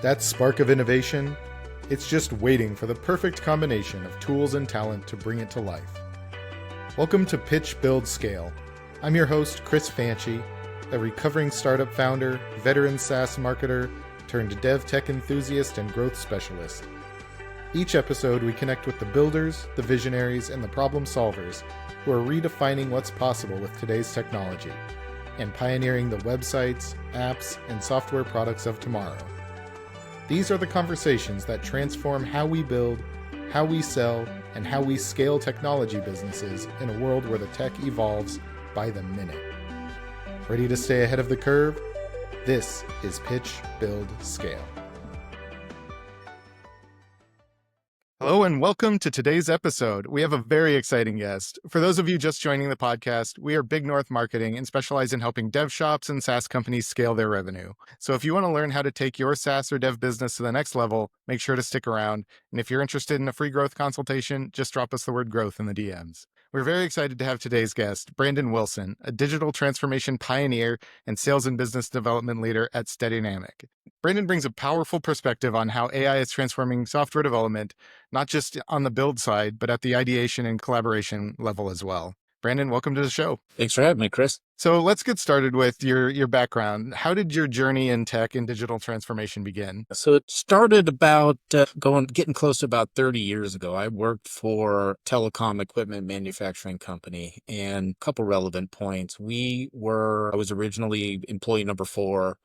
That spark of innovation, it's just waiting for the perfect combination of tools and talent to bring it to life. Welcome to Pitch, Build, Scale. I'm your host, Chris Fanchi, a recovering startup founder, veteran SaaS marketer, turned dev tech enthusiast and growth specialist. Each episode, we connect with the builders, the visionaries, and the problem solvers who are redefining what's possible with today's technology and pioneering the websites, apps, and software products of tomorrow. These are the conversations that transform how we build, how we sell, and how we scale technology businesses in a world where the tech evolves by the minute. Ready to stay ahead of the curve? This is Pitch, Build, Scale. Hello and welcome to today's episode. We have a very exciting guest. For those of you just joining the podcast, we are Big North Marketing and specialize in helping dev shops and SaaS companies scale their revenue. So if you want to learn how to take your SaaS or dev business to the next level, make sure to stick around. And if you're interested in a free growth consultation, just drop us the word growth in the DMs. We're very excited to have today's guest, Brandon Wilson, a digital transformation pioneer and sales and business development leader at Steadynamic. Brandon brings a powerful perspective on how AI is transforming software development, not just on the build side, but at the ideation and collaboration level as well. Brandon, welcome to the show. Thanks for having me, Chris. So let's get started with your background. How did your journey in tech and digital transformation begin? So it started about getting close to about 30 years ago. I worked for a telecom equipment manufacturing company, and a couple relevant points. I was originally employee number 4.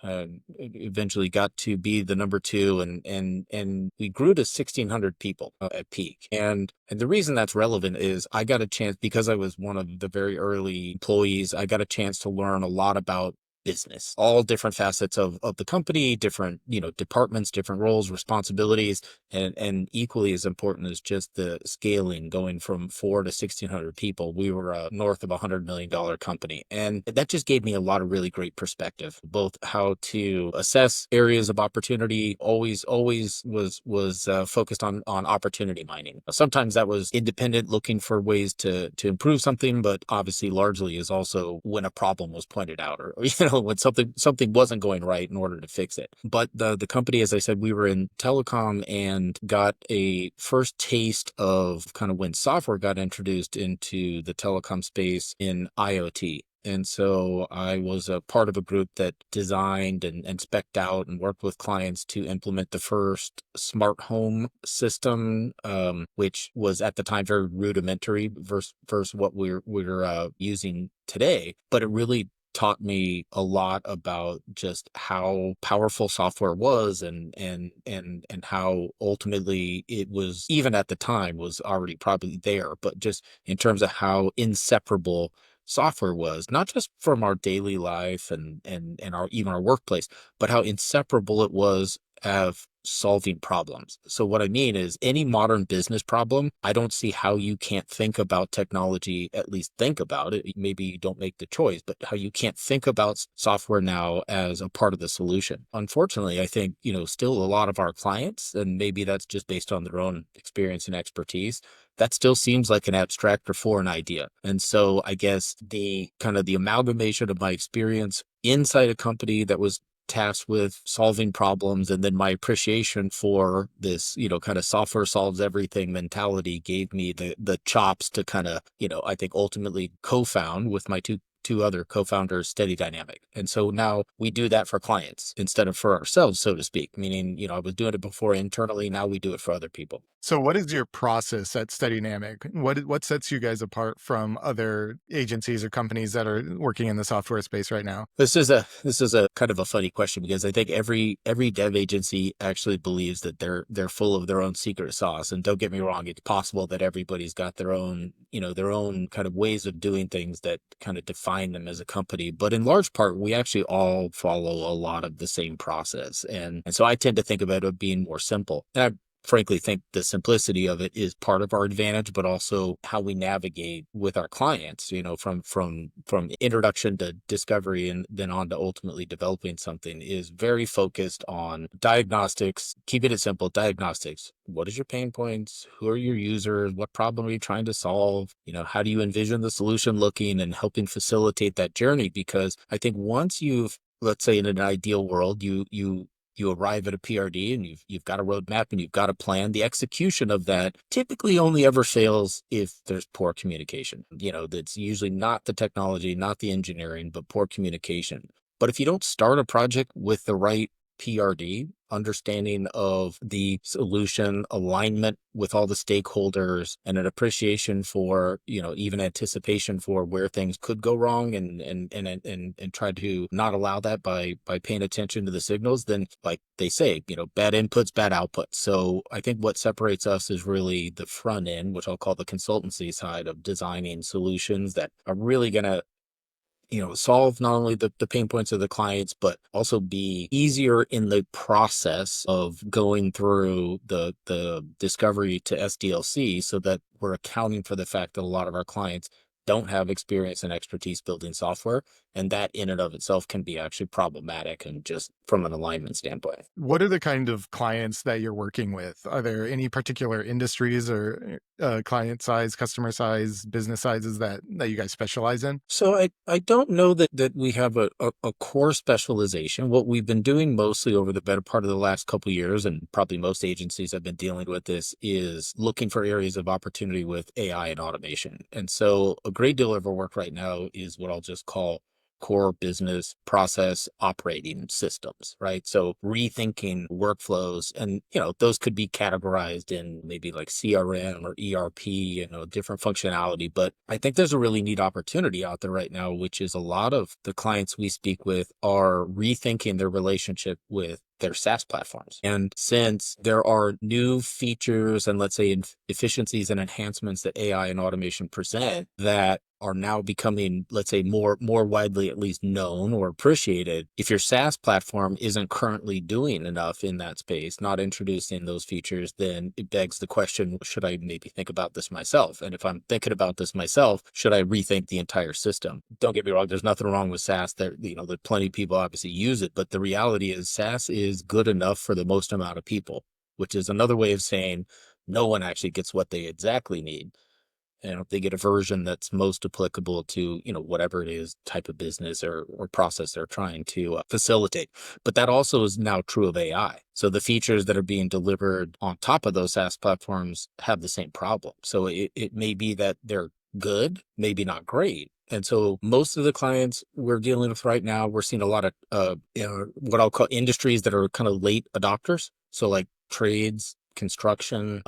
Eventually got to be the number 2, and we grew to 1,600 people at peak. And the reason that's relevant is I got a chance, because I was one of the very early employees, I got a chance to learn a lot about business, all different facets of the company, different, departments, different roles, responsibilities, and equally as important is just the scaling, going from 4 to 1,600 people. We were north of $100 million company. And that just gave me a lot of really great perspective, both how to assess areas of opportunity, always was focused on opportunity mining. Sometimes that was independent, looking for ways to improve something, but obviously largely is also when a problem was pointed out, or when something wasn't going right in order to fix it. But the company, as I said, we were in telecom and got a first taste of kind of when software got introduced into the telecom space in IoT. And so I was a part of a group that designed and spec'd out and worked with clients to implement the first smart home system, which was at the time very rudimentary versus what we're using today. But it really taught me a lot about just how powerful software was and how ultimately it was, even at the time, was already probably there, but just in terms of how inseparable software was, not just from our daily life and even our workplace, but how inseparable it was of solving problems. So what I mean is, any modern business problem, I don't see how you can't think about technology, at least think about it. Maybe you don't make the choice, but how you can't think about software now as a part of the solution. Unfortunately, I think, still a lot of our clients, and maybe that's just based on their own experience and expertise, that still seems like an abstract or foreign idea. And so I guess the amalgamation of my experience inside a company that was tasked with solving problems, and then my appreciation for this, kind of software solves everything mentality gave me the chops to kind of, I think ultimately co-found with my two other co-founders Steadynamic. And so now we do that for clients instead of for ourselves, so to speak, meaning, I was doing it before internally. Now we do it for other people. So what is your process at Steadynamic? What sets you guys apart from other agencies or companies that are working in the software space right now? This is a kind of a funny question, because I think every dev agency actually believes that they're full of their own secret sauce. And don't get me wrong, it's possible that everybody's got their own kind of ways of doing things that kind of define them as a company. But in large part, we actually all follow a lot of the same process. And so I tend to think about it being more simple. And I frankly think the simplicity of it is part of our advantage, but also how we navigate with our clients, from introduction to discovery and then on to ultimately developing something, is very focused on diagnostics. Keeping it simple, diagnostics. What is your pain points? Who are your users? What problem are you trying to solve? How do you envision the solution looking, and helping facilitate that journey? Because I think once you've, let's say in an ideal world, you You arrive at a PRD and you've got a roadmap and you've got a plan. The execution of that typically only ever fails if there's poor communication. That's usually not the technology, not the engineering, but poor communication. But if you don't start a project with the right PRD, understanding of the solution, alignment with all the stakeholders, and an appreciation for, even anticipation for where things could go wrong, and try to not allow that by paying attention to the signals, then, like they say, bad inputs, bad outputs. So I think what separates us is really the front end, which I'll call the consultancy side of designing solutions that are really going to solve not only the pain points of the clients, but also be easier in the process of going through the discovery to SDLC, so that we're accounting for the fact that a lot of our clients don't have experience and expertise building software. And that in and of itself can be actually problematic, and just from an alignment standpoint. What are the kind of clients that you're working with? Are there any particular industries or client size, customer size, business sizes that you guys specialize in? So I don't know that we have a core specialization. What we've been doing mostly over the better part of the last couple of years, and probably most agencies have been dealing with this, is looking for areas of opportunity with AI and automation. And so a great deal of our work right now is what I'll just call core business process operating systems, right? So rethinking workflows, and those could be categorized in maybe like CRM or ERP, different functionality. But I think there's a really neat opportunity out there right now, which is a lot of the clients we speak with are rethinking their relationship with their SaaS platforms. And since there are new features and, let's say, efficiencies and enhancements that AI and automation present that are now becoming, let's say, more widely at least known or appreciated, if your SaaS platform isn't currently doing enough in that space, not introducing those features, then it begs the question, should I maybe think about this myself? And if I'm thinking about this myself, should I rethink the entire system? Don't get me wrong, there's nothing wrong with SaaS. There plenty of people obviously use it, but the reality is SaaS is good enough for the most amount of people, which is another way of saying no one actually gets what they exactly need. They get a version that's most applicable to, whatever it is, type of business or process they're trying to facilitate. But that also is now true of AI. So the features that are being delivered on top of those SaaS platforms have the same problem. So it may be that they're good, maybe not great. And so most of the clients we're dealing with right now, we're seeing a lot of what I'll call industries that are kind of late adopters. So like trades, construction,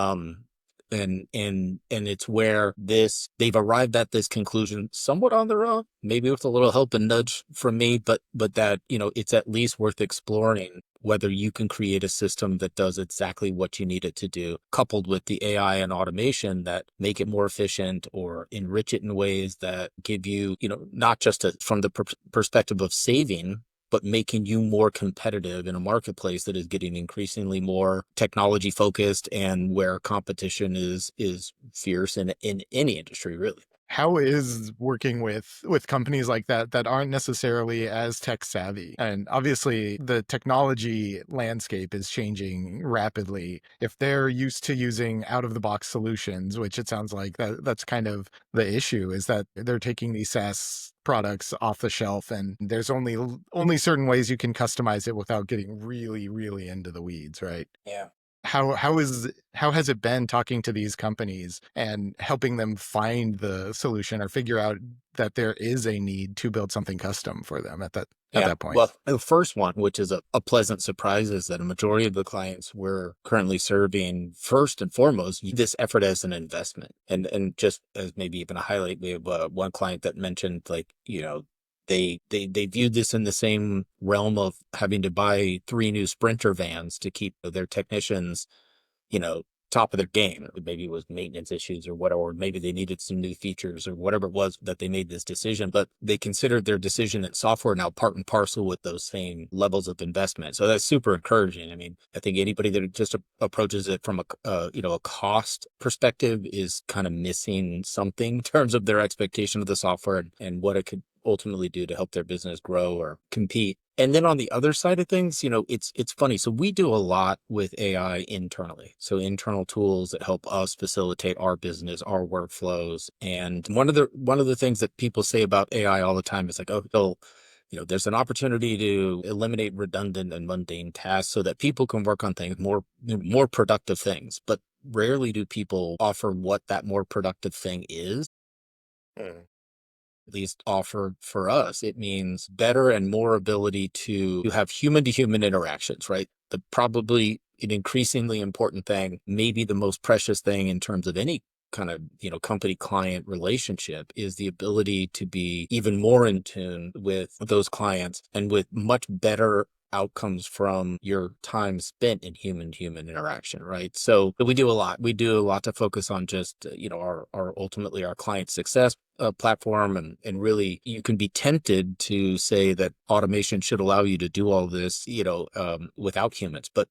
and it's where they've arrived at this conclusion somewhat on their own, maybe with a little help and nudge from me, but that it's at least worth exploring whether you can create a system that does exactly what you need it to do, coupled with the AI and automation that make it more efficient or enrich it in ways that give you, not just from the perspective of saving, but making you more competitive in a marketplace that is getting increasingly more technology focused, and where competition is fierce in any industry, really. How is working with companies like that aren't necessarily as tech savvy? And obviously the technology landscape is changing rapidly. If they're used to using out of the box solutions, which it sounds like that's kind of the issue, is that they're taking these SaaS products off the shelf, and there's only certain ways you can customize it without getting really, really into the weeds, right? Yeah. How has it been talking to these companies and helping them find the solution or figure out that there is a need to build something custom for them at Yeah. that point? Well, the first one, which is a pleasant surprise, is that a majority of the clients we're currently serving, first and foremost, view this effort as an investment. And just as maybe even a highlight, we have one client that mentioned, like, they viewed this in the same realm of having to buy 3 new Sprinter vans to keep their technicians, top of their game. Maybe it was maintenance issues or whatever, or maybe they needed some new features or whatever it was that they made this decision, but they considered their decision in software now part and parcel with those same levels of investment. So that's super encouraging. I mean, I think anybody that just approaches it from a cost perspective is kind of missing something in terms of their expectation of the software and what it could ultimately do to help their business grow or compete. And then on the other side of things, it's funny. So we do a lot with AI internally. So internal tools that help us facilitate our business, our workflows. And one of the things that people say about AI all the time is like, oh, there's an opportunity to eliminate redundant and mundane tasks so that people can work on things more productive things. But rarely do people offer what that more productive thing is. Mm. At least offer for us, it means better and more ability to have human to human interactions, right? The probably an increasingly important thing, maybe the most precious thing in terms of any kind of, company client relationship, is the ability to be even more in tune with those clients and with much better outcomes from your time spent in human to human interaction, right? So we do a lot. We do a lot to focus on just, our ultimately our client success platform. And really, you can be tempted to say that automation should allow you to do all this, without humans, but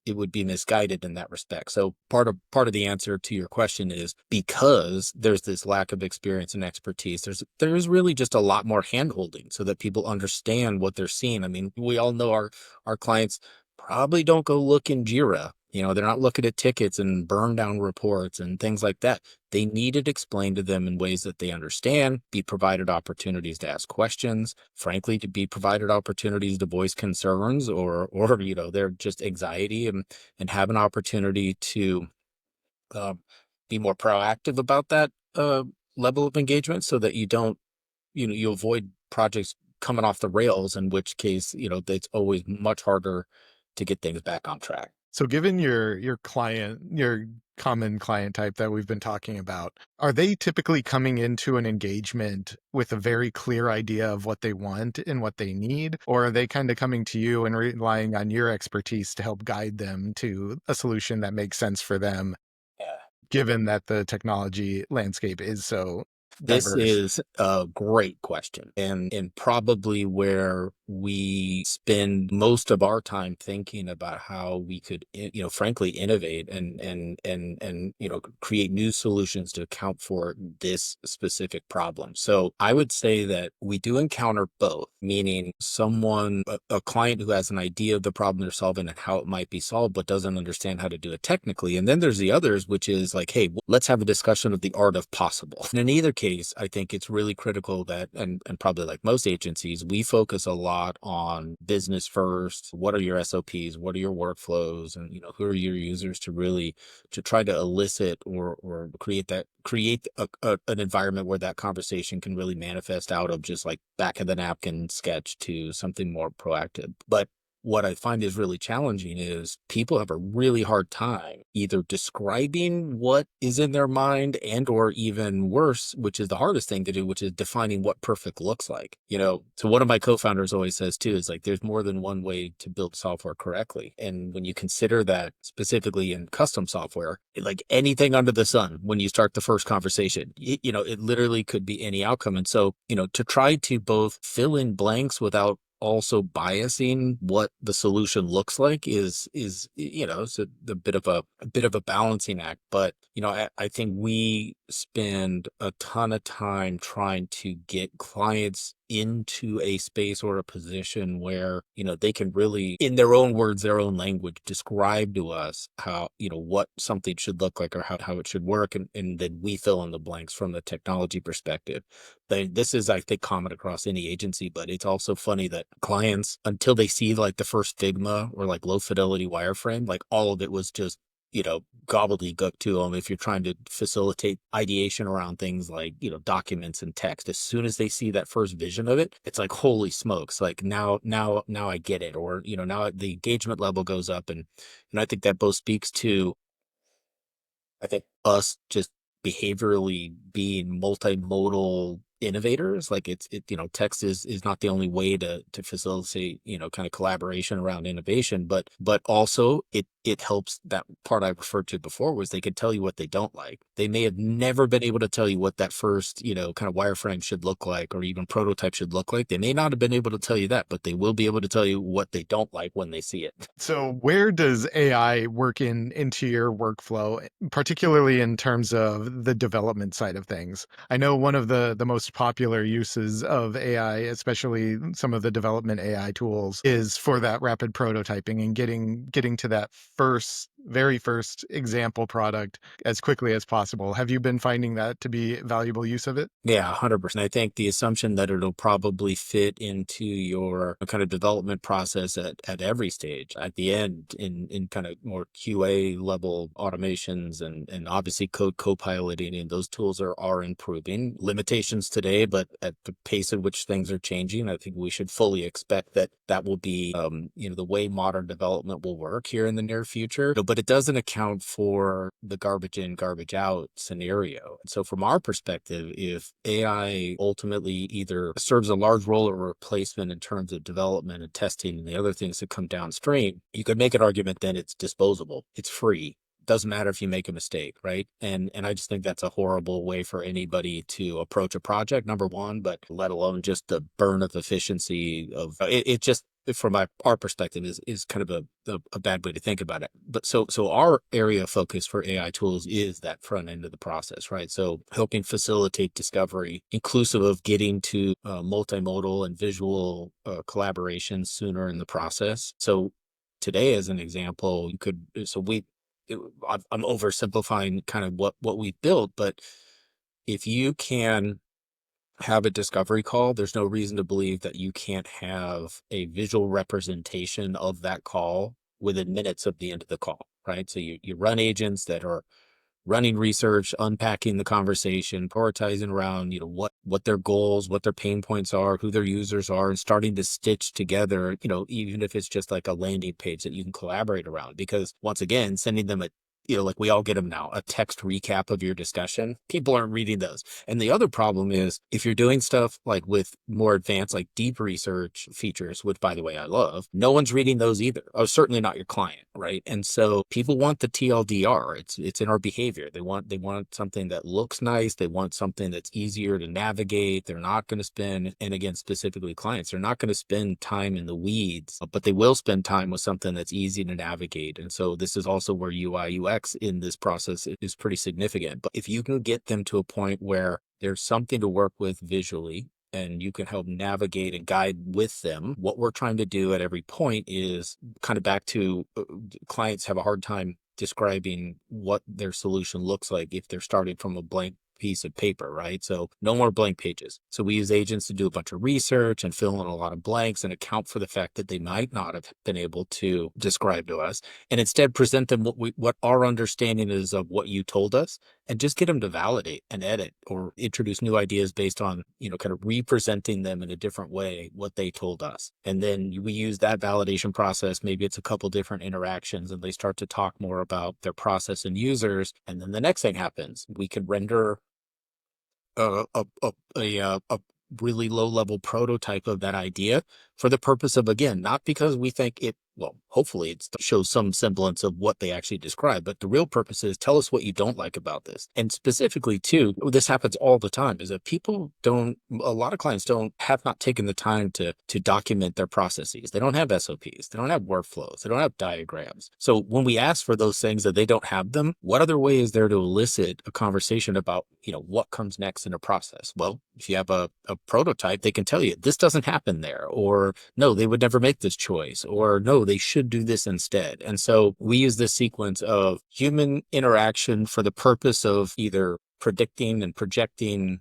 it would be misguided in that respect. So part of the answer to your question is because there's this lack of experience and expertise, there's really just a lot more handholding so that people understand what they're seeing. I mean, we all know our clients probably don't go look in Jira. They're not looking at tickets and burn down reports and things like that. They need it explained to them in ways that they understand, be provided opportunities to ask questions, frankly, to be provided opportunities to voice concerns or their just anxiety, and have an opportunity to uh, be more proactive about that level of engagement so that you don't, you avoid projects coming off the rails, in which case, it's always much harder to get things back on track. So given your client, your common client type that we've been talking about, are they typically coming into an engagement with a very clear idea of what they want and what they need? Or are they kind of coming to you and relying on your expertise to help guide them to a solution that makes sense for them, Yeah. given that the technology landscape is so This diverse? is a great question, and probably where we spend most of our time thinking about how we could, frankly, innovate and create new solutions to account for this specific problem. So I would say that we do encounter both, meaning a client who has an idea of the problem they're solving and how it might be solved, but doesn't understand how to do it technically. And then there's the others, which is like, hey, let's have a discussion of the art of possible. And in either case, I think it's really critical that, and probably like most agencies, we focus a lot on business first. What are your SOPs? What are your workflows? And, who are your users, to try to elicit or create an environment where that conversation can really manifest out of just like back of the napkin sketch to something more proactive. But what I find is really challenging is people have a really hard time either describing what is in their mind, and or even worse, which is the hardest thing to do, which is defining what perfect looks like. So one of my co-founders always says too, is like, there's more than one way to build software correctly. And when you consider that specifically in custom software, like anything under the sun, when you start the first conversation, it literally could be any outcome. And so, to try to both fill in blanks without also biasing what the solution looks like is it's a bit of a balancing act. But I think we spend a ton of time trying to get clients into a space or a position where they can really, in their own words, their own language, describe to us how what something should look like, or how it should work, and then we fill in the blanks from the technology perspective. This is, I think, common across any agency, but it's also funny that clients, until they see like the first Figma or like low fidelity wireframe, like all of it was just gobbledygook to them if you're trying to facilitate ideation around things like documents and text. As soon as they see that first vision of it, it's like, holy smokes, like now I get it. Or now the engagement level goes up. And I think that both speaks to, I think, us just behaviorally being multimodal innovators. Like text is not the only way to facilitate, kind of collaboration around innovation, but also it helps. That part I referred to before was they could tell you what they don't like. They may have never been able to tell you what that first, kind of wireframe should look like, or even prototype should look like. They may not have been able to tell you that, but they will be able to tell you what they don't like when they see it. So where does AI work into your workflow, particularly in terms of the development side of things? I know one of the most popular uses of AI, especially some of the development AI tools, is for that rapid prototyping and getting to that very first example product as quickly as possible. Have you been finding that to be valuable use of it? Yeah, 100%. I think the assumption that it'll probably fit into your kind of development process at every stage, at the end, in kind of more QA level automations and obviously code co-piloting, and those tools are improving. Limitations today, but at the pace at which things are changing, I think we should fully expect that that will be, the way modern development will work here in the near future. But it doesn't account for the garbage in, garbage out scenario. So from our perspective, if AI ultimately either serves a large role or replacement in terms of development and testing and the other things that come downstream, you could make an argument then it's disposable, it's free. Doesn't matter if you make a mistake, right? And I just think that's a horrible way for anybody to approach a project, number one, but let alone just the burn of efficiency of it. It just, from our perspective, is kind of a bad way to think about it. But so our area of focus for AI tools is that front end of the process, right? So helping facilitate discovery, inclusive of getting to multimodal and visual collaboration sooner in the process. So today, as an example, I'm oversimplifying kind of what we built, but if you can have a discovery call, there's no reason to believe that you can't have a visual representation of that call within minutes of the end of the call, right? So you run agents that are running research, unpacking the conversation, prioritizing around, what their goals, what their pain points are, who their users are, and starting to stitch together, even if it's just like a landing page that you can collaborate around. Because once again, sending them like we all get them now, a text recap of your discussion. People aren't reading those. And the other problem is if you're doing stuff like with more advanced, like deep research features, which by the way, I love, no one's reading those either. Oh, certainly not your client, right? And so people want the TLDR. It's in our behavior. They want something that looks nice. They want something that's easier to navigate. They're not going to spend, and again, specifically clients, they're not going to spend time in the weeds, but they will spend time with something that's easy to navigate. And so this is also where UI, UX in this process is pretty significant. But if you can get them to a point where there's something to work with visually and you can help navigate and guide with them, what we're trying to do at every point is kind of back to clients have a hard time describing what their solution looks like if they're starting from a blank piece of paper, right? So no more blank pages. So we use agents to do a bunch of research and fill in a lot of blanks and account for the fact that they might not have been able to describe to us, and instead present them what our understanding is of what you told us, and just get them to validate and edit or introduce new ideas based on, kind of representing them in a different way, what they told us. And then we use that validation process. Maybe it's a couple different interactions and they start to talk more about their process and users. And then the next thing happens, we can render a really low level prototype of that idea for the purpose of, again, not because we think hopefully it shows some semblance of what they actually describe, but the real purpose is tell us what you don't like about this. And specifically too, this happens all the time, is that a lot of clients have not taken the time to document their processes. They don't have SOPs, they don't have workflows, they don't have diagrams. So when we ask for those things that they don't have them, what other way is there to elicit a conversation about, what comes next in a process? Well, if you have a prototype, they can tell you this doesn't happen there, or no, they would never make this choice, or no, they should do this instead. And so we use this sequence of human interaction for the purpose of either predicting and projecting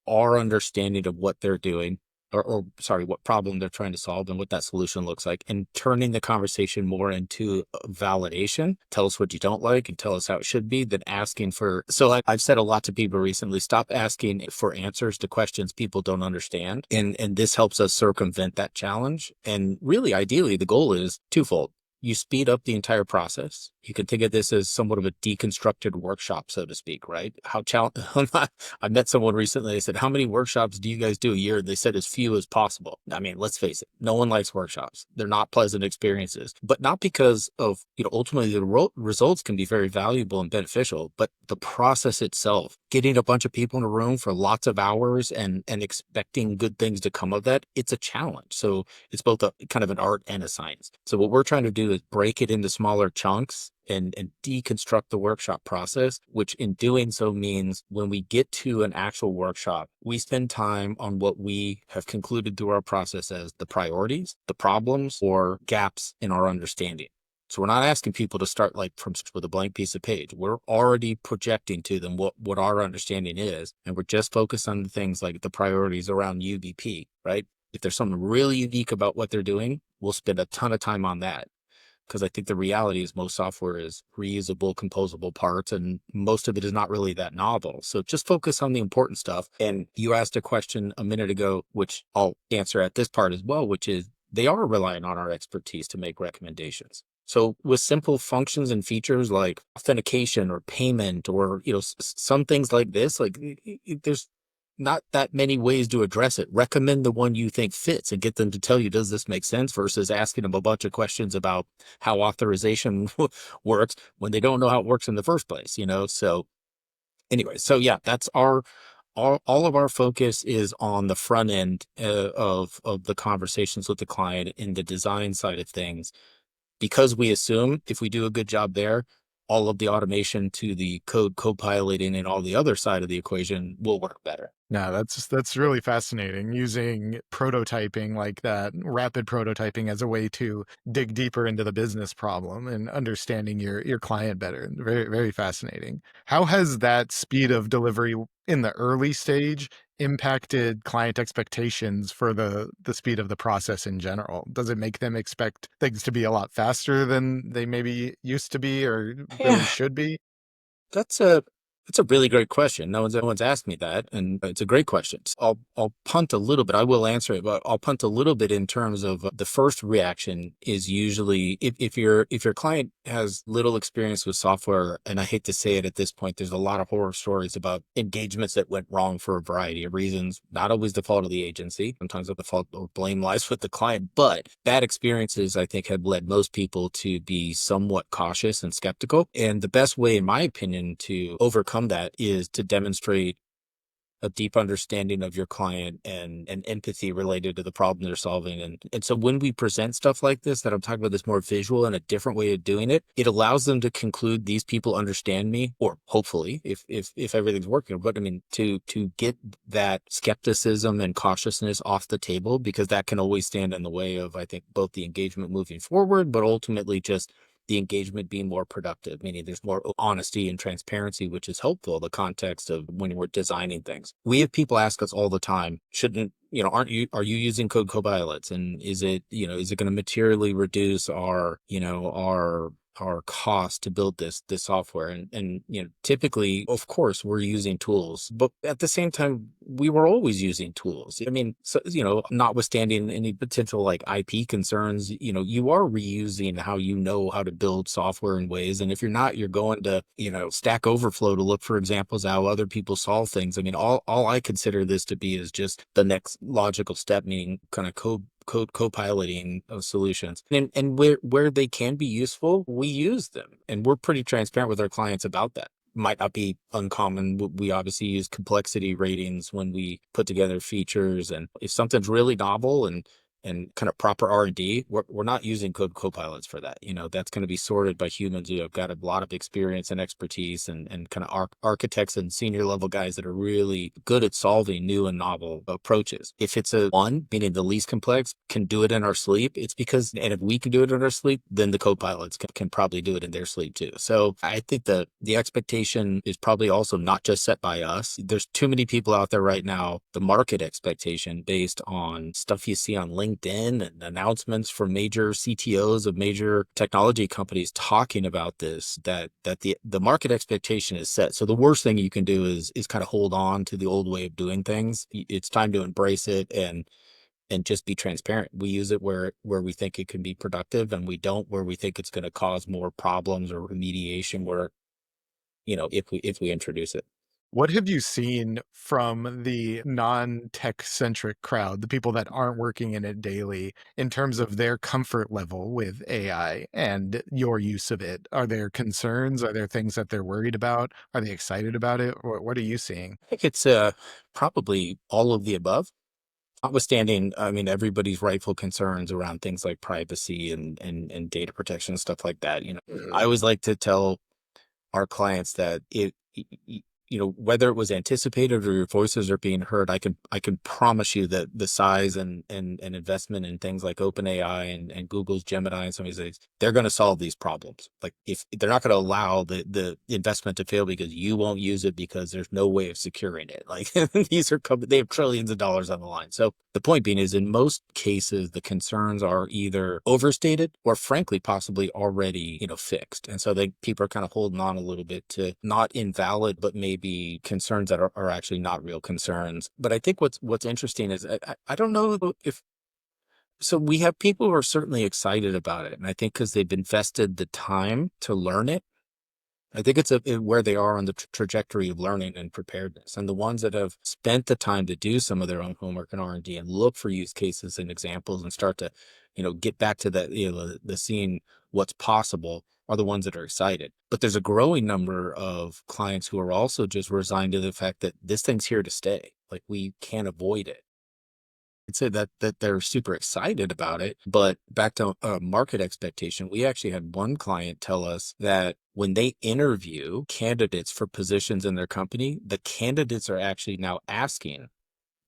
our understanding of what they're doing, what problem they're trying to solve and what that solution looks like, and turning the conversation more into validation. Tell us what you don't like and tell us how it should be, than asking for. So I've said a lot to people recently, stop asking for answers to questions people don't understand. And this helps us circumvent that challenge. And really, ideally, the goal is twofold. You speed up the entire process. You can think of this as somewhat of a deconstructed workshop, so to speak, right? I met someone recently. They said, how many workshops do you guys do a year? They said as few as possible. I mean, let's face it. No one likes workshops. They're not pleasant experiences, but not because of, ultimately the results can be very valuable and beneficial, but the process itself, getting a bunch of people in a room for lots of hours and expecting good things to come of that, it's a challenge. So it's both a kind of an art and a science. So what we're trying to do is break it into smaller chunks and deconstruct the workshop process, which in doing so means when we get to an actual workshop, we spend time on what we have concluded through our process as the priorities, the problems, or gaps in our understanding. So we're not asking people to start like from with a blank piece of page. We're already projecting to them what our understanding is. And we're just focused on the things like the priorities around UBP, right? If there's something really unique about what they're doing, we'll spend a ton of time on that. Because I think the reality is most software is reusable, composable parts, and most of it is not really that novel. So just focus on the important stuff. And you asked a question a minute ago, which I'll answer at this part as well, which is they are relying on our expertise to make recommendations. So with simple functions and features like authentication or payment or, some things like this, like there's not that many ways to address it. Recommend the one you think fits and get them to tell you, does this make sense, versus asking them a bunch of questions about how authorization works when they don't know how it works in the first place, So anyway, so yeah, that's all of our focus is on the front end of the conversations with the client in the design side of things, because we assume if we do a good job there, all of the automation to the code co-piloting and all the other side of the equation will work better. No, that's really fascinating, using prototyping like that, rapid prototyping as a way to dig deeper into the business problem and understanding your client better. Very, very fascinating. How has that speed of delivery in the early stage impacted client expectations for the speed of the process in general? Does it make them expect things to be a lot faster than they maybe used to be or really Yeah, should be? that's a really great question. No one's asked me that, and it's a great question. So I'll punt a little bit. I will answer it, but I'll punt a little bit in terms of the first reaction is usually if your client has little experience with software, and I hate to say it at this point, there's a lot of horror stories about engagements that went wrong for a variety of reasons. Not always the fault of the agency. Sometimes the fault or blame lies with the client, but bad experiences I think have led most people to be somewhat cautious and skeptical. And the best way, in my opinion, to overcome that is to demonstrate a deep understanding of your client and empathy related to the problem they're solving. And so when we present stuff like this, that I'm talking about, this more visual and a different way of doing it, it allows them to conclude these people understand me, or hopefully if everything's working. But I mean, to get that skepticism and cautiousness off the table, because that can always stand in the way of, I think, both the engagement moving forward, but ultimately just the engagement being more productive, meaning there's more honesty and transparency, which is helpful. The context of when we're designing things. We have people ask us all the time, are you using code copilots? And is it going to materially reduce our cost to build this software? And typically, of course, we're using tools, but at the same time, we were always using tools. I mean, so, notwithstanding any potential like IP concerns, you are reusing how to build software in ways. And if you're not, you're going to, Stack Overflow to look for examples of how other people solve things. I mean, all I consider this to be is just the next logical step, meaning kind of co-piloting of solutions, and where they can be useful, we use them, and we're pretty transparent with our clients about that. Might not be uncommon. We obviously use complexity ratings when we put together features, and if something's really novel and kind of proper R&D, we're not using code copilots for that. That's going to be sorted by humans who have got a lot of experience and expertise, and kind of architects and senior level guys that are really good at solving new and novel approaches. If it's a one, meaning the least complex, can do it in our sleep, it's because, and if we can do it in our sleep, then the copilots can probably do it in their sleep too. So I think the expectation is probably also not just set by us. There's too many people out there right now, the market expectation based on stuff you see on LinkedIn and announcements from major CTOs of major technology companies talking about this, that the market expectation is set. So the worst thing you can do is kind of hold on to the old way of doing things. It's time to embrace it and just be transparent. We use it where we think it can be productive, and we don't where we think it's going to cause more problems or remediation where, if we introduce it. What have you seen from the non-tech centric crowd, the people that aren't working in it daily, in terms of their comfort level with AI and your use of it? Are there concerns? Are there things that they're worried about? Are they excited about it? What are you seeing? I think it's probably all of the above. Notwithstanding, I mean, everybody's rightful concerns around things like privacy and data protection, stuff like that. I always like to tell our clients that whether it was anticipated or your voices are being heard, I can promise you that the size and investment in things like OpenAI and Google's Gemini and some of these, they're going to solve these problems. Like, if they're not going to allow the investment to fail because you won't use it because there's no way of securing it. Like, they have trillions of dollars on the line. So the point being is, in most cases, the concerns are either overstated or frankly, possibly already, fixed. And so people are kind of holding on a little bit to not invalid, but maybe concerns that are actually not real concerns. But I think what's interesting is I don't know if, so we have people who are certainly excited about it. And I think because they've invested the time to learn it, I think it's where they are on the trajectory of learning and preparedness. And the ones that have spent the time to do some of their own homework and R&D and look for use cases and examples and start to, get back to that, the seeing what's possible, are the ones that are excited. But there's a growing number of clients who are also just resigned to the fact that this thing's here to stay. Like, we can't avoid it. I'd say that they're super excited about it, but back to market expectation, we actually had one client tell us that when they interview candidates for positions in their company, the candidates are actually now asking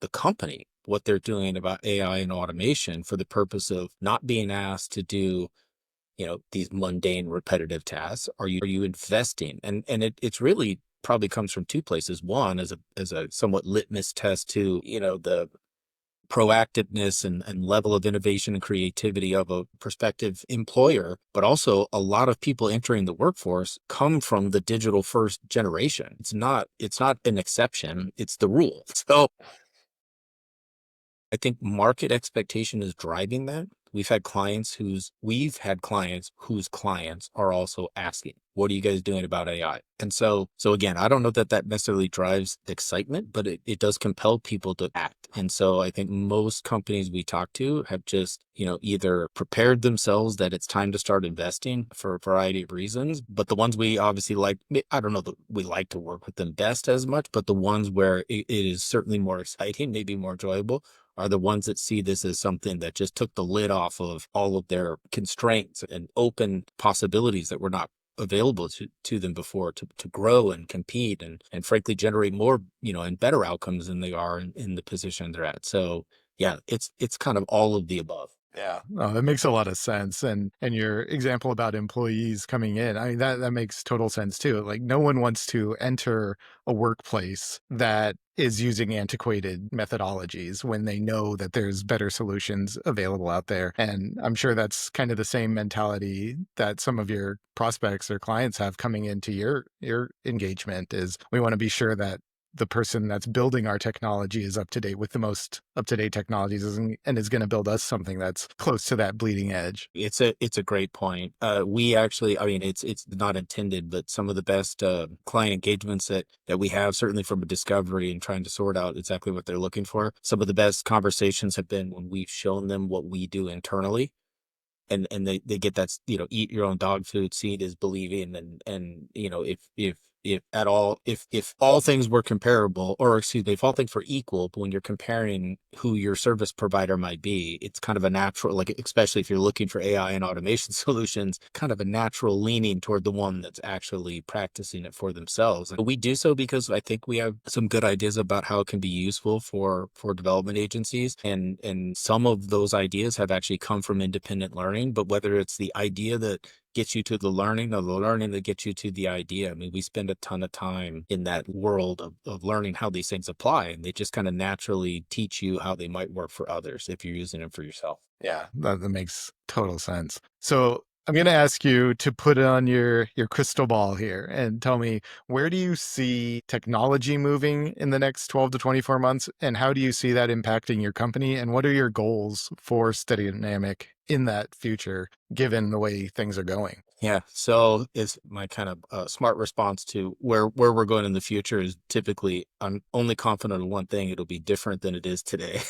the company what they're doing about AI and automation for the purpose of not being asked to do, these mundane, repetitive tasks. Are you investing? And it's really probably comes from two places. One, as a somewhat litmus test to, the proactiveness and level of innovation and creativity of a prospective employer, but also a lot of people entering the workforce come from the digital first generation. It's not an exception, it's the rule. So I think market expectation is driving that. We've had clients whose clients are also asking, what are you guys doing about AI? And so again, I don't know that necessarily drives excitement, but it does compel people to act. And so I think most companies we talk to have just, either prepared themselves that it's time to start investing for a variety of reasons. But the ones we obviously like, I don't know that we like to work with them best as much, but the ones where it is certainly more exciting, maybe more enjoyable, are the ones that see this as something that just took the lid off of all of their constraints and open possibilities that were not available to them before, to grow and compete and frankly generate more, and better outcomes than they are in the position they're at. So yeah, it's kind of all of the above. Yeah, no, that makes a lot of sense. And your example about employees coming in, I mean, that makes total sense too. Like, no one wants to enter a workplace that is using antiquated methodologies when they know that there's better solutions available out there. And I'm sure that's kind of the same mentality that some of your prospects or clients have coming into your engagement. Is we want to be sure that the person that's building our technology is up to date with the most up-to-date technologies and is going to build us something that's close to that bleeding edge. It's a great point. We actually, I mean, it's not intended, but some of the best client engagements that we have, certainly from a discovery and trying to sort out exactly what they're looking for, some of the best conversations have been when we've shown them what we do internally. And they get that, eat your own dog food, seeing is believing. And if all things were comparable, or excuse me, if all things were equal, but when you're comparing who your service provider might be, it's kind of a natural, like, especially if you're looking for AI and automation solutions, kind of a natural leaning toward the one that's actually practicing it for themselves. And we do so because I think we have some good ideas about how it can be useful for development agencies. And some of those ideas have actually come from independent learning, but whether it's the idea that gets you to the learning or the learning that gets you to the idea. I mean, we spend a ton of time in that world of learning how these things apply, and they just kind of naturally teach you how they might work for others if you're using them for yourself. Yeah, that makes total sense. So I'm going to ask you to put on your crystal ball here and tell me, where do you see technology moving in the next 12 to 24 months? And how do you see that impacting your company? And what are your goals for Steadynamic in that future, given the way things are going? Yeah. So is my kind of smart response to where we're going in the future is typically, I'm only confident of one thing: it'll be different than it is today.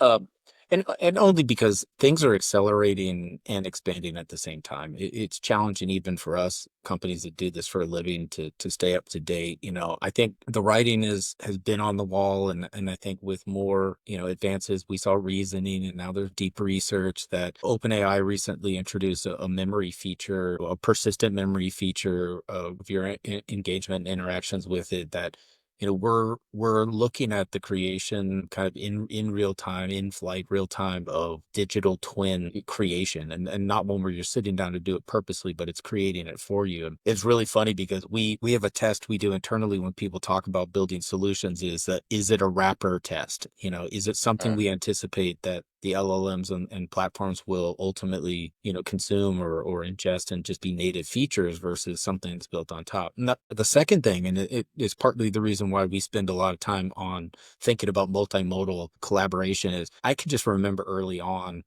um, And only because things are accelerating and expanding at the same time. It's challenging even for us companies that do this for a living to stay up to date. I think the writing has been on the wall, and I think with more, advances, we saw reasoning, and now there's deep research that OpenAI recently introduced a memory feature, a persistent memory feature of your engagement and interactions with it that we're looking at the creation kind of in real time, in flight, real time of digital twin creation, and not one where you're sitting down to do it purposely, but it's creating it for you. And it's really funny because we have a test we do internally when people talk about building solutions is it a wrapper test? Is it something we anticipate that the LLMs and platforms will ultimately, consume or ingest and just be native features versus something that's built on top. And the second thing, and it is partly the reason why we spend a lot of time on thinking about multimodal collaboration, is I can just remember early on,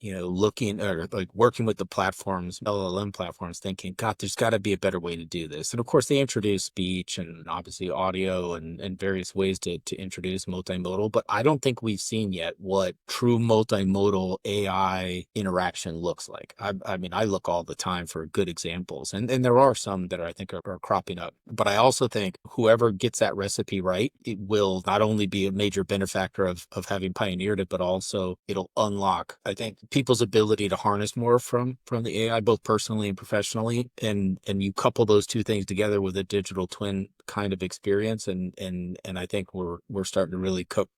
looking or like working with the platforms, LLM platforms, thinking, God, there's got to be a better way to do this. And of course, they introduce speech and obviously audio and various ways to introduce multimodal. But I don't think we've seen yet what true multimodal AI interaction looks like. I mean, I look all the time for good examples, and there are some that I think are cropping up. But I also think whoever gets that recipe right, it will not only be a major benefactor of having pioneered it, but also it'll unlock, I think, people's ability to harness more from the AI, both personally and professionally. And you couple those two things together with a digital twin kind of experience, and I think we're starting to really cook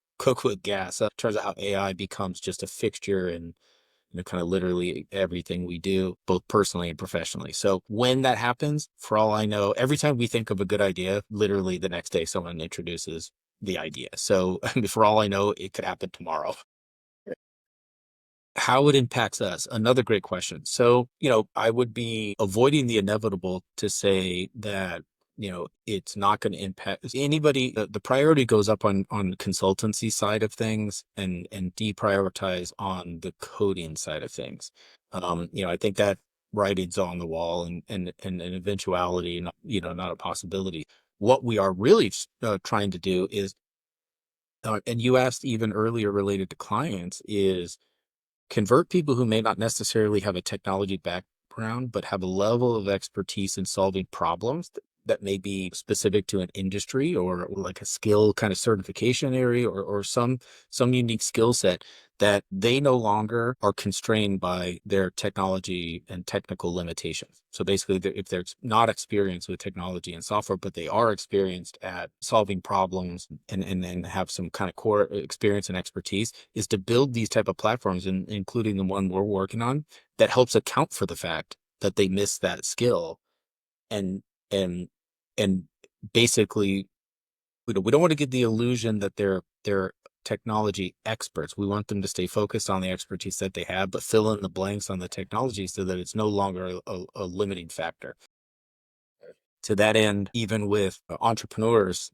with gas. It turns out how AI becomes just a fixture in kind of literally everything we do, both personally and professionally. So when that happens, for all I know, every time we think of a good idea, literally the next day someone introduces the idea. So for all I know, it could happen tomorrow. How it impacts us, another great question. So, I would be avoiding the inevitable to say that, it's not going to impact anybody. The priority goes up on consultancy side of things and deprioritize on the coding side of things. I think that writing's on the wall and an eventuality, not a possibility. What we are really trying to do is, and you asked even earlier related to clients, is convert people who may not necessarily have a technology background, but have a level of expertise in solving problems that may be specific to an industry or like a skill kind of certification area or some unique skill set that they no longer are constrained by their technology and technical limitations. So basically, if they're not experienced with technology and software, but they are experienced at solving problems and have some kind of core experience and expertise, is to build these type of platforms, including the one we're working on, that helps account for the fact that they miss that skill and and and basically we don't want to give the illusion that they're technology experts. We want them to stay focused on the expertise that they have, but fill in the blanks on the technology so that it's no longer a limiting factor. To that end, even with entrepreneurs,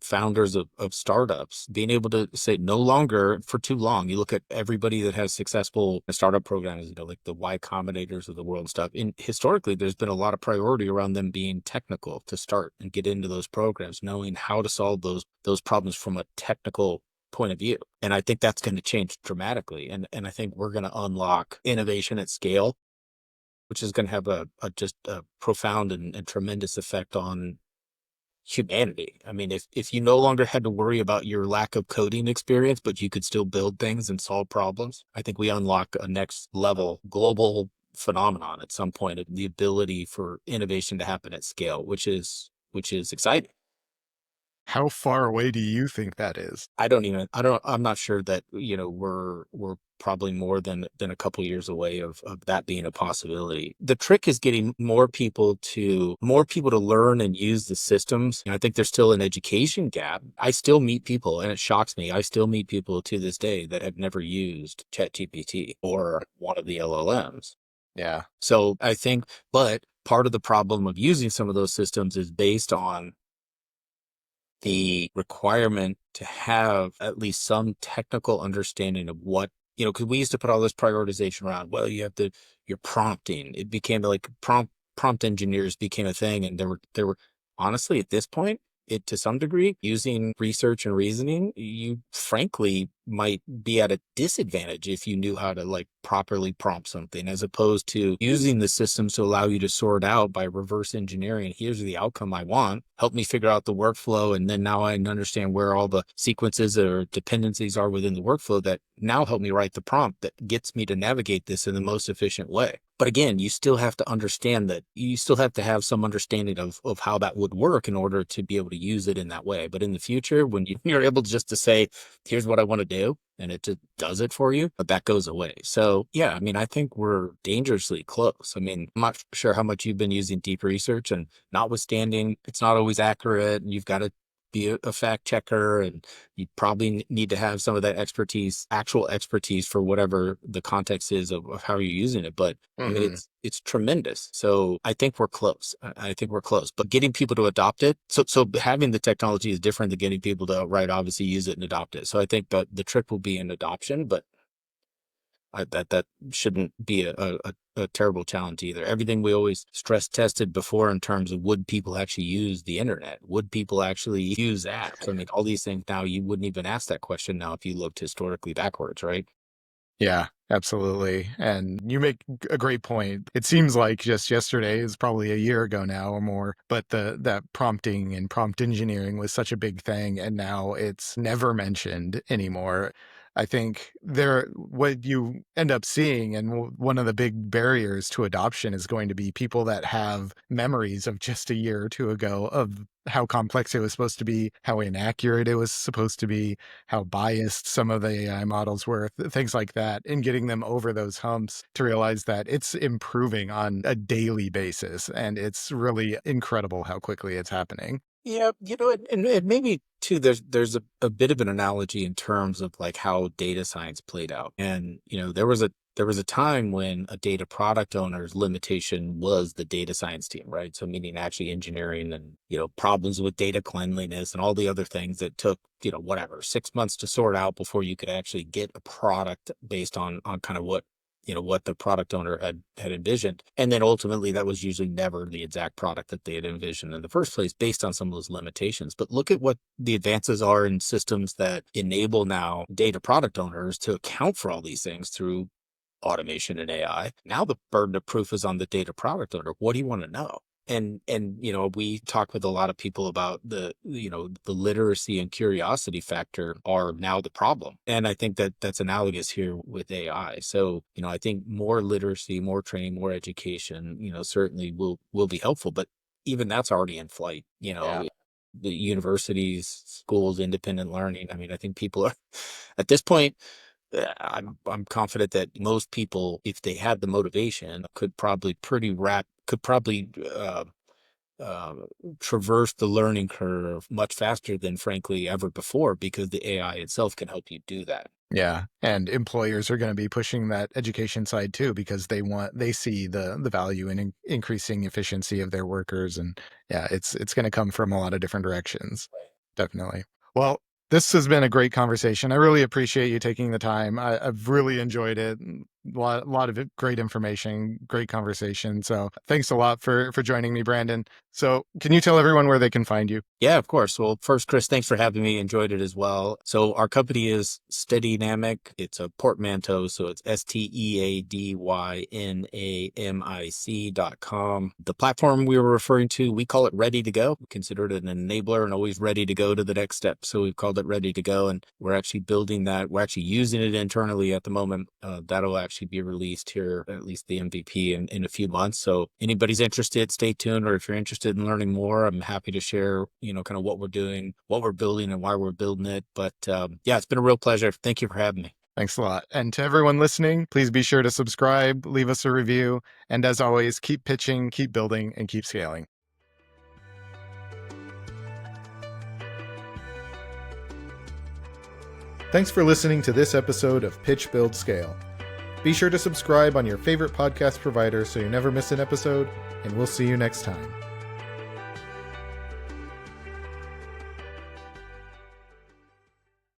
founders of startups, being able to say no longer for too long. You look at everybody that has successful startup programs, like the Y Combinators of the world and stuff. And historically, there's been a lot of priority around them being technical to start and get into those programs, knowing how to solve those problems from a technical point of view. And I think that's going to change dramatically. And I think we're going to unlock innovation at scale, which is going to have just a profound and tremendous effect on humanity. I mean, if you no longer had to worry about your lack of coding experience, but you could still build things and solve problems, I think we unlock a next level global phenomenon at some point of the ability for innovation to happen at scale, which is exciting. How far away do you think that is? I'm not sure that, we're probably more than a couple of years away of that being a possibility. The trick is getting more people to learn and use the systems. I think there's still an education gap. I still meet people, and it shocks me. I still meet people to this day that have never used ChatGPT or one of the LLMs. Yeah. So I think, but part of the problem of using some of those systems is based on the requirement to have at least some technical understanding of what, because we used to put all this prioritization around, well, you have your prompting. It became like prompt engineers became a thing. And there were honestly at this point, to some degree, using research and reasoning, you frankly might be at a disadvantage if you knew how to like properly prompt something, as opposed to using the systems to allow you to sort out by reverse engineering. Here's the outcome I want. Help me figure out the workflow. And then now I understand where all the sequences or dependencies are within the workflow that now help me write the prompt that gets me to navigate this in the most efficient way. But again, you still have to understand that you still have to have some understanding of how that would work in order to be able to use it in that way. But in the future, when you're able just to say, here's what I want to do, and it just does it for you, but that goes away. So yeah, I mean, I think we're dangerously close. I mean, I'm not sure how much you've been using deep research, and notwithstanding, it's not always accurate, and you've got to be a fact checker, and you probably need to have some of that expertise, actual expertise for whatever the context is of how you're using it. But I mean, it's tremendous. So I think we're close. I think we're close, but getting people to adopt it. So having the technology is different than getting people to obviously use it and adopt it. So I think that the trick will be in adoption, but that shouldn't be a terrible challenge either. Everything we always stress tested before in terms of would people actually use the internet? Would people actually use apps? I mean, all these things now, you wouldn't even ask that question now if you looked historically backwards, right? Yeah, absolutely. And you make a great point. It seems like just yesterday is probably a year ago now or more, but that prompting and prompt engineering was such a big thing, and now it's never mentioned anymore. I think what you end up seeing, and one of the big barriers to adoption is going to be people that have memories of just a year or two ago of how complex it was supposed to be, how inaccurate it was supposed to be, how biased some of the AI models were, things like that, and getting them over those humps to realize that it's improving on a daily basis. And it's really incredible how quickly it's happening. Yeah, and maybe too, there's a bit of an analogy in terms of like how data science played out. And, there was a time when a data product owner's limitation was the data science team, right? So meaning actually engineering and, problems with data cleanliness and all the other things that took, 6 months to sort out before you could actually get a product based on kind of what the product owner had envisioned. And then ultimately that was usually never the exact product that they had envisioned in the first place based on some of those limitations. But look at what the advances are in systems that enable now data product owners to account for all these things through automation and AI. Now the burden of proof is on the data product owner. What do you want to know? And we talk with a lot of people about the literacy and curiosity factor are now the problem. And I think that that's analogous here with AI. So, I think more literacy, more training, more education, certainly will be helpful, but even that's already in flight, Yeah. the universities, schools, independent learning. I mean, I think people are at this point, I'm confident that most people, if they had the motivation, could probably uh, traverse the learning curve much faster than frankly ever before, because the AI itself can help you do that. Yeah. And employers are going to be pushing that education side too, because they see the value in increasing efficiency of their workers. And yeah, it's going to come from a lot of different directions. Definitely. Well, this has been a great conversation. I really appreciate you taking the time. I've really enjoyed it. A lot of great information, great conversation. So thanks a lot for joining me, Brandon. So can you tell everyone where they can find you? Yeah, of course. Well, first, Chris, thanks for having me. Enjoyed it as well. So our company is Steadynamic. It's a portmanteau. So it's STEADYNAMIC.com. The platform we were referring to, we call it Ready to Go. We consider it an enabler and always ready to go to the next step. So we've called it Ready to Go, and we're actually building that. We're actually using it internally at the moment. That'll actually be released here, at least the MVP, in a few months. So anybody's interested, stay tuned. Or if you're interested in learning more, I'm happy to share, kind of what we're doing, what we're building, and why we're building it. But yeah, it's been a real pleasure. Thank you for having me. Thanks a lot. And to everyone listening, please be sure to subscribe, leave us a review, and as always, keep pitching, keep building, and keep scaling. Thanks for listening to this episode of Pitch, Build, Scale. Be sure to subscribe on your favorite podcast provider so you never miss an episode, and we'll see you next time.